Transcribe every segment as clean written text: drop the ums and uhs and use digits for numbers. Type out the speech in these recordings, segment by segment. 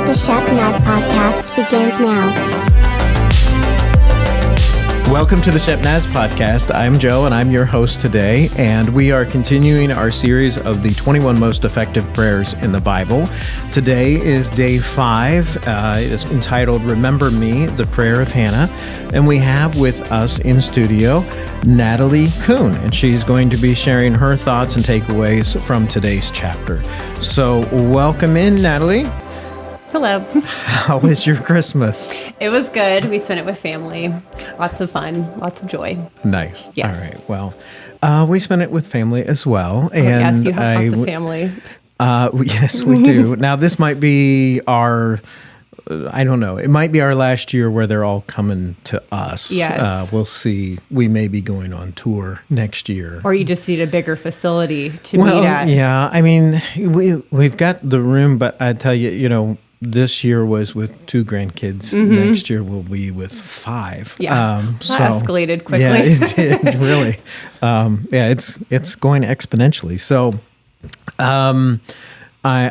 The Shep Naz podcast begins now. Welcome to the Shep Naz podcast. I'm Joe, and I'm your host today, and we are continuing our series of the 21 most effective prayers in the Bible. Today is day 5. It is entitled Remember Me, the Prayer of Hannah, and we have with us in studio Natalie Kuhn, and she's going to be sharing her thoughts and takeaways from today's chapter. So welcome in, Natalie. Hello. How was your Christmas? It was good. We spent it with family. Lots of fun. Lots of joy. Nice. Yes. All right. Well, we spent it with family as well. And yes, you have lots of family. Yes, we do. Now, this might be our, I don't know, it might be our last year where they're all coming to us. Yes. We'll see. We may be going on tour next year. Or you just need a bigger facility to meet at. Yeah. I mean, we've got the room, but I tell you, this year was with 2 grandkids. Mm-hmm. Next year will be with 5. Yeah, that escalated quickly. Yeah, it did, really. It's going exponentially. So I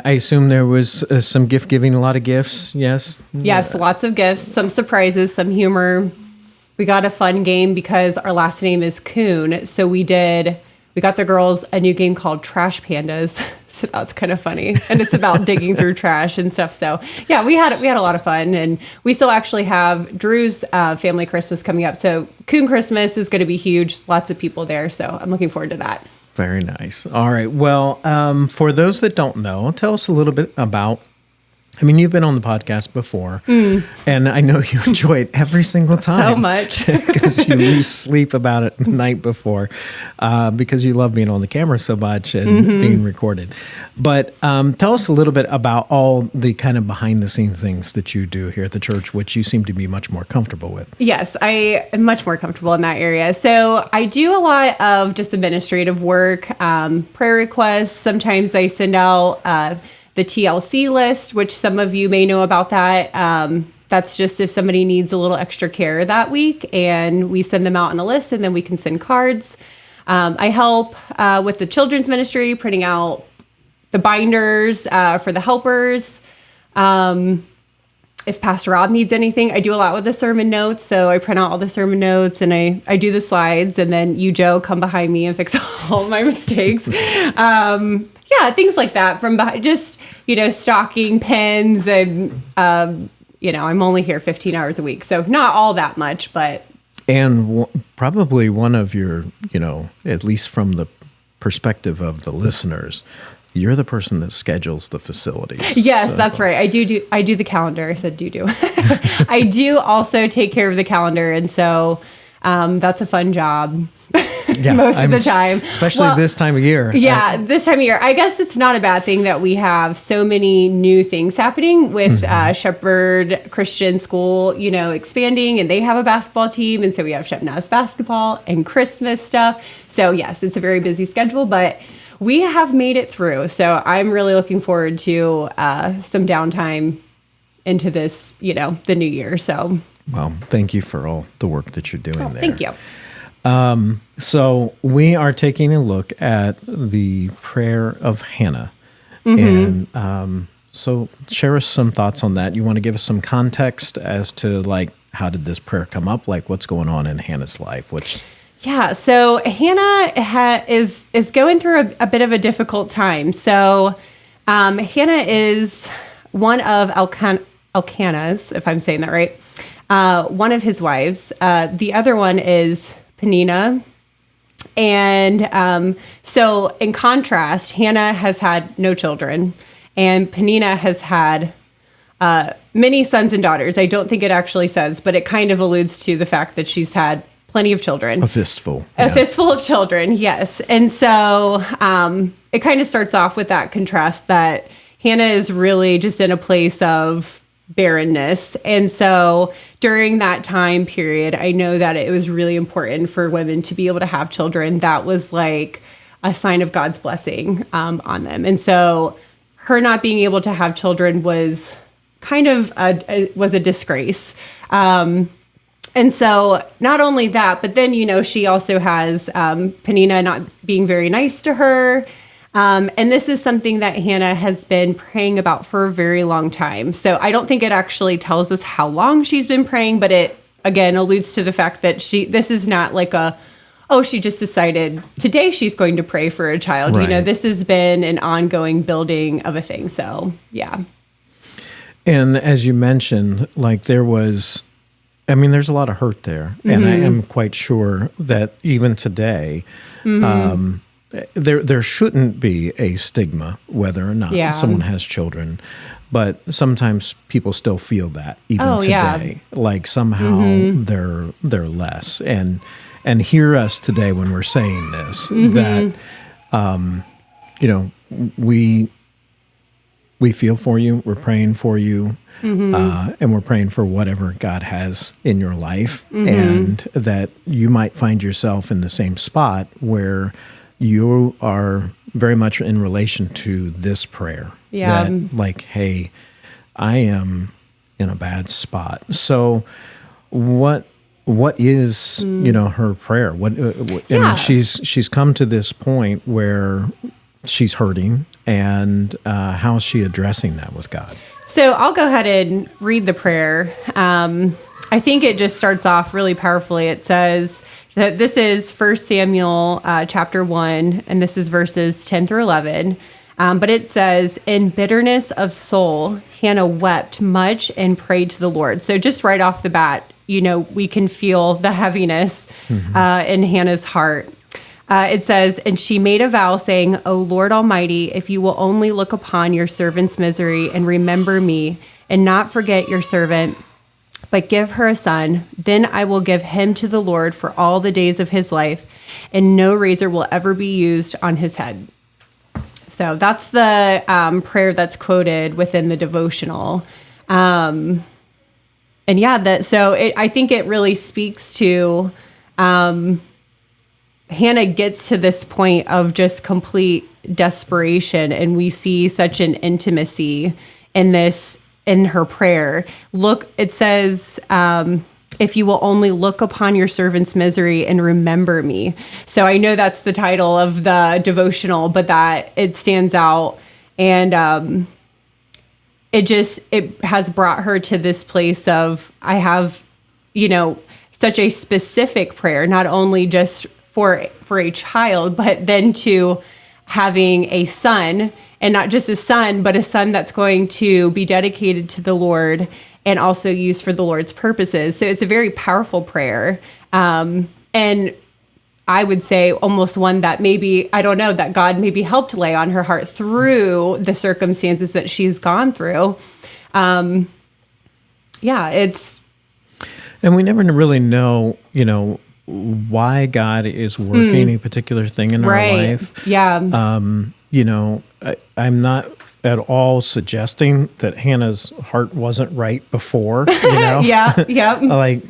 assume there was some gift giving, a lot of gifts, yes? Yes, lots of gifts, some surprises, some humor. We got a fun game because our last name is Kuhn, so we got the girls a new game called Trash Pandas. So that's kind of funny. And it's about digging through trash and stuff. So yeah, we had a lot of fun. And we still actually have Drew's family Christmas coming up. So Kuhn Christmas is going to be huge. Lots of people there. So I'm looking forward to that. Very nice. All right. Well, for those that don't know, tell us a little bit about, you've been on the podcast before, and I know you enjoy it every single time. So much. Because you lose sleep about it the night before, because you love being on the camera so much and being recorded. But tell us a little bit about all the kind of behind-the-scenes things that you do here at the church, which you seem to be much more comfortable with. Yes, I am much more comfortable in that area. So I do a lot of just administrative work, prayer requests. Sometimes I send out the TLC list, which some of you may know about that. That's just if somebody needs a little extra care that week, and we send them out on a list, and then we can send cards. I help with the children's ministry, printing out the binders for the helpers. If Pastor Rob needs anything, I do a lot with the sermon notes. So I print out all the sermon notes, and I do the slides, and then you, Joe, come behind me and fix all my mistakes. Yeah, things like that from behind, just, stocking pens and, I'm only here 15 hours a week. So not all that much, but. And probably one of your, at least from the perspective of the listeners, you're the person that schedules the facilities. Yes, so. That's right. I do the calendar. I said do. I do also take care of the calendar. And so that's a fun job most of the time. Especially this time of year. Yeah, this time of year. I guess it's not a bad thing that we have so many new things happening with Shepherd Christian School, expanding, and they have a basketball team. And so we have Shep Naz basketball and Christmas stuff. So yes, it's a very busy schedule, but we have made it through. So I'm really looking forward to some downtime into this, the new year. So. Well, thank you for all the work that you're doing there. Thank you. So we are taking a look at the prayer of Hannah. And so share us some thoughts on that. You want to give us some context as to, how did this prayer come up? What's going on in Hannah's life? Yeah, so Hannah is going through a bit of a difficult time. So Hannah is one of Elkanah's, if I'm saying that right, one of his wives. The other one is Peninnah. And so in contrast, Hannah has had no children, and Peninnah has had many sons and daughters. I don't think it actually says, but it kind of alludes to the fact that she's had plenty of children. A fistful. A fistful of children, yes. And so it kind of starts off with that contrast that Hannah is really just in a place of barrenness. And so during that time period, I know that it was really important for women to be able to have children. That was like a sign of God's blessing on them. And so her not being able to have children was kind of a disgrace. And so not only that, but then, she also has Peninnah not being very nice to her. And this is something that Hannah has been praying about for a very long time. So I don't think it actually tells us how long she's been praying, but it, again, alludes to the fact that this is not like she just decided today she's going to pray for a child. Right. This has been an ongoing building of a thing. So, yeah. And as you mentioned, there's a lot of hurt there. Mm-hmm. And I am quite sure that even today, there shouldn't be a stigma whether or not someone has children. But sometimes people still feel that even today. Somehow they're less. And hear us today when we're saying this, that, we feel for you, we're praying for you, and we're praying for whatever God has in your life, and that you might find yourself in the same spot where you are very much in relation to this prayer. Yeah. That, hey, I am in a bad spot. So what is her prayer? And she's come to this point where she's hurting, and how is she addressing that with God? So I'll go ahead and read the prayer. I think it just starts off really powerfully. It says that this is 1 Samuel chapter 1, and this is verses 10 through 11. But it says, in bitterness of soul, Hannah wept much and prayed to the Lord. So just right off the bat, we can feel the heaviness in Hannah's heart. It says, and she made a vow saying, O Lord Almighty, if you will only look upon your servant's misery and remember me and not forget your servant, but give her a son, then I will give him to the Lord for all the days of his life, and no razor will ever be used on his head. So that's the prayer that's quoted within the devotional. I think it really speaks to Hannah gets to this point of just complete desperation, and we see such an intimacy in her prayer. Look, it says, if you will only look upon your servant's misery and remember me. So I know that's the title of the devotional, but that it stands out. And it has brought her to this place of, I have, such a specific prayer, not only just for a child, but then to having a son, and not just a son, but a son that's going to be dedicated to the Lord and also used for the Lord's purposes. So it's a very powerful prayer. And I would say almost one that that God maybe helped lay on her heart through the circumstances that she's gone through. And we never really know, why God is working a particular thing in our life. Yeah. I'm not at all suggesting that Hannah's heart wasn't right before, Yeah.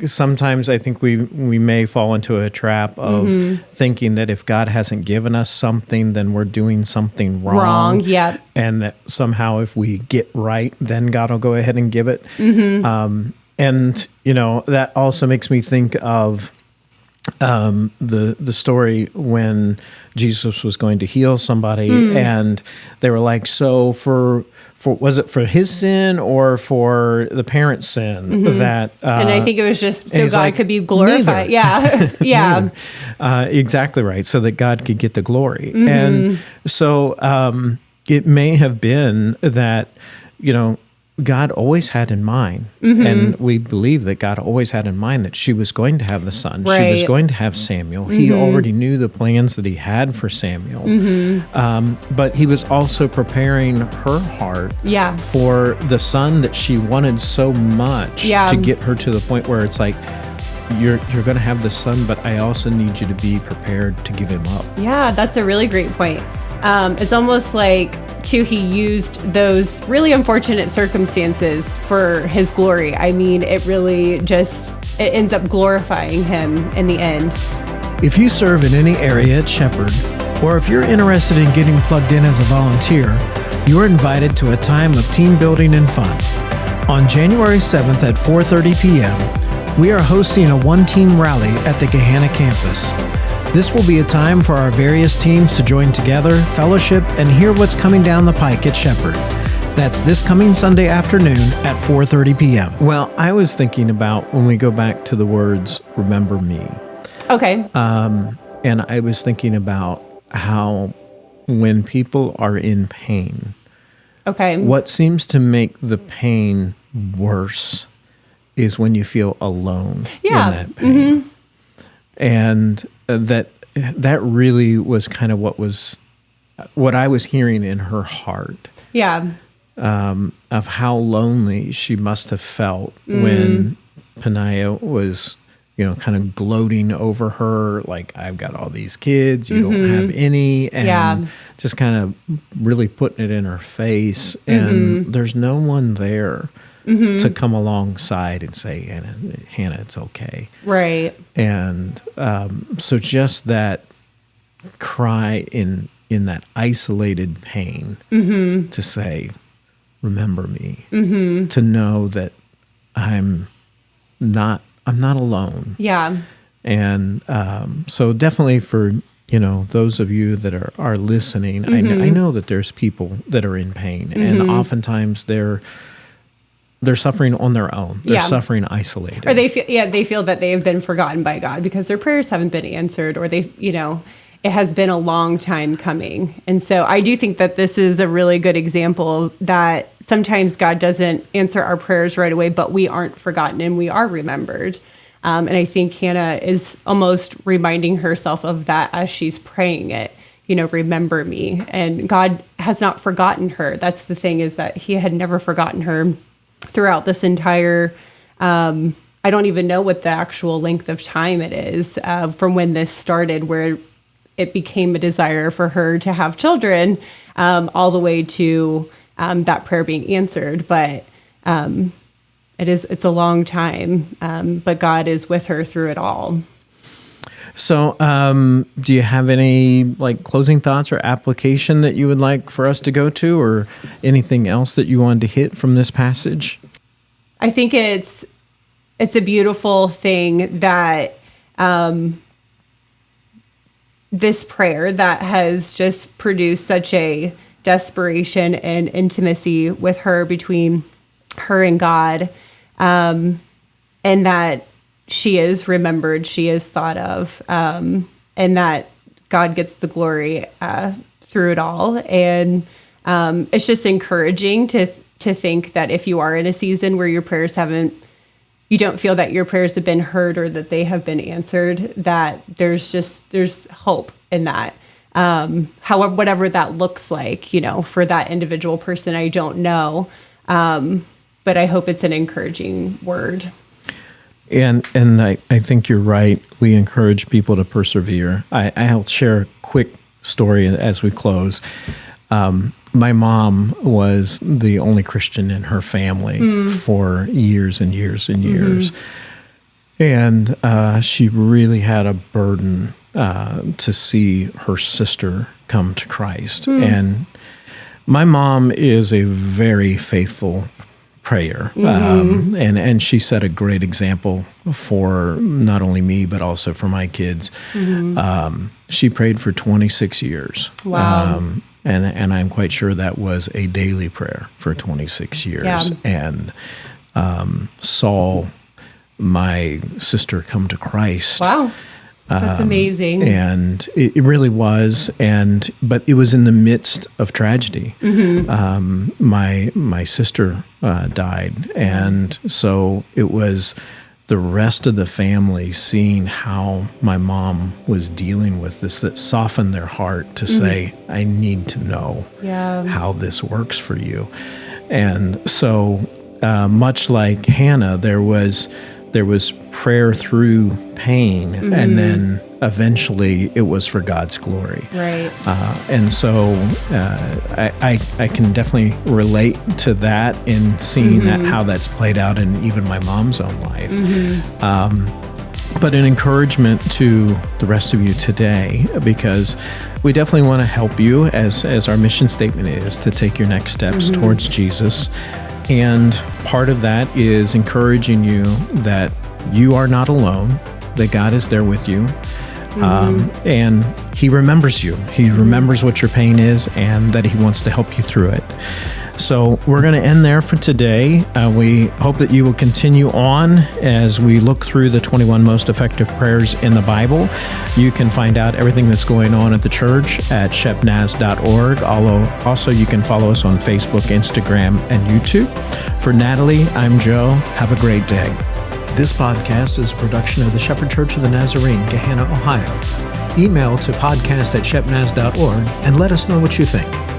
Sometimes I think we may fall into a trap of thinking that if God hasn't given us something, then we're doing something wrong. Yeah. And that somehow if we get right, then God will go ahead and give it. That also makes me think of the story when Jesus was going to heal somebody, and they were like, so for was it for his sin or for the parent's sin that and I think it was just so God could be glorified. Neither. Yeah. Exactly right, so that God could get the glory. And so it may have been that God always had in mind, and we believe that God always had in mind that she was going to have the son. Right. She was going to have Samuel. He already knew the plans that he had for Samuel. But he was also preparing her heart for the son that she wanted so much to get her to the point where it's like, you're going to have the son, but I also need you to be prepared to give him up. Yeah, that's a really great point. It's almost like, he used those really unfortunate circumstances for his glory. I mean, it really it ends up glorifying him in the end. If you serve in any area at Shepherd, or if you're interested in getting plugged in as a volunteer, you are invited to a time of team building and fun. On January 7th at 4:30 p.m., we are hosting a one-team rally at the Gahanna campus. This will be a time for our various teams to join together, fellowship, and hear what's coming down the pike at Shepherd. That's this coming Sunday afternoon at 4:30 p.m. Well, I was thinking about when we go back to the words, remember me. Okay. And I was thinking about how when people are in pain, Okay. what seems to make the pain worse is when you feel alone in that pain. Mm-hmm. And that really was kind of what I was hearing in her heart. Yeah. Of how lonely she must have felt when Peninnah was, kind of gloating over her, like, I've got all these kids, you don't have any, and just kind of really putting it in her face. And there's no one there to come alongside and say, Hannah, it's okay. Right. And so just that cry in that isolated pain to say, remember me, to know that I'm not alone. Yeah. And so definitely for, those of you that are listening, I know that there's people that are in pain, and oftentimes they're suffering on their own. They're suffering isolated. Or they feel that they have been forgotten by God because their prayers haven't been answered, or it has been a long time coming. And so I do think that this is a really good example that sometimes God doesn't answer our prayers right away, but we aren't forgotten and we are remembered. And I think Hannah is almost reminding herself of that as she's praying it, remember me. And God has not forgotten her. That's the thing, is that he had never forgotten her throughout this entire, I don't even know what the actual length of time it is from when this started, where it became a desire for her to have children, all the way to that prayer being answered. But it's a long time, but God is with her through it all. So do you have any closing thoughts or application that you would like for us to go to, or anything else that you wanted to hit from this passage? I think it's a beautiful thing that this prayer that has just produced such a desperation and intimacy with her, between her and God, and that she is remembered, she is thought of, and that God gets the glory through it all. And it's just encouraging to think that if you are in a season where your prayers you don't feel that your prayers have been heard or that they have been answered, that there's hope in that. However, whatever that looks like, for that individual person, I don't know. But I hope it's an encouraging word. And I think you're right. We encourage people to persevere. I'll share a quick story as we close. My mom was the only Christian in her family for years and years and years. And she really had a burden to see her sister come to Christ. And my mom is a very faithful prayer. And she set a great example for not only me, but also for my kids. She prayed for 26 years. Wow. And I'm quite sure that was a daily prayer for 26 years. And saw my sister come to Christ. Wow. That's amazing. And it really was. But it was in the midst of tragedy. My sister died. And so it was the rest of the family seeing how my mom was dealing with this that softened their heart to say, I need to know how this works for you. And so much like Hannah, there was prayer through pain, and then eventually it was for God's glory. Right. And so I can definitely relate to that in seeing that how that's played out in even my mom's own life. But an encouragement to the rest of you today, because we definitely want to help you, as our mission statement is, to take your next steps towards Jesus. And part of that is encouraging you that you are not alone, that God is there with you. And he remembers you. He remembers what your pain is and that he wants to help you through it. So we're going to end there for today. We hope that you will continue on as we look through the 21 most effective prayers in the Bible. You can find out everything that's going on at the church at shepnaz.org. Also, you can follow us on Facebook, Instagram, and YouTube. For Natalie, I'm Joe. Have a great day. This podcast is a production of the Shepherd Church of the Nazarene, Gahanna, Ohio. Email to podcast@shepnaz.org and let us know what you think.